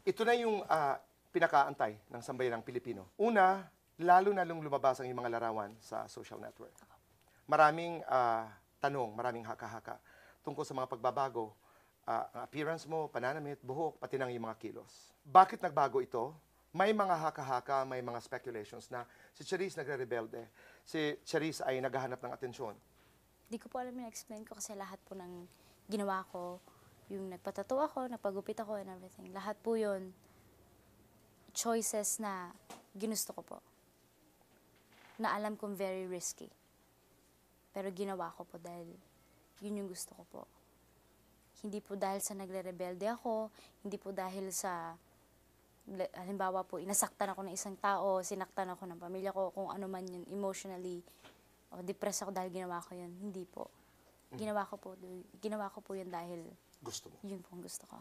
Ito na yung pinakaantay ng sambayanang Pilipino. Una, lalo na nung lumabas ang mga larawan sa social network. Maraming tanong, maraming haka-haka tungkol sa mga pagbabago, ang appearance mo, pananamit, buhok, pati ng yung mga kilos. Bakit nagbago ito? May mga haka-haka, may mga speculations na si Charisse nagre-rebelde. Si Charisse ay naghahanap ng atensyon. Di ko po alam yung explain ko kasi lahat po ng ginawa ko, yung nagpatato ako, nagpagupit ako and everything. Lahat po yun, choices na ginusto ko po. Na alam kong very risky. Pero ginawa ko po dahil yun yung gusto ko po. Hindi po dahil sa nagre-rebelde ako, hindi po dahil sa, halimbawa po, inasaktan ako ng isang tao, sinaktan ako ng pamilya ko, kung ano man yun, emotionally, o depressed ako dahil ginawa ko yun. Hindi po. Ginawa ko po yun dahil Gusto mo. yun po ang gusto ko.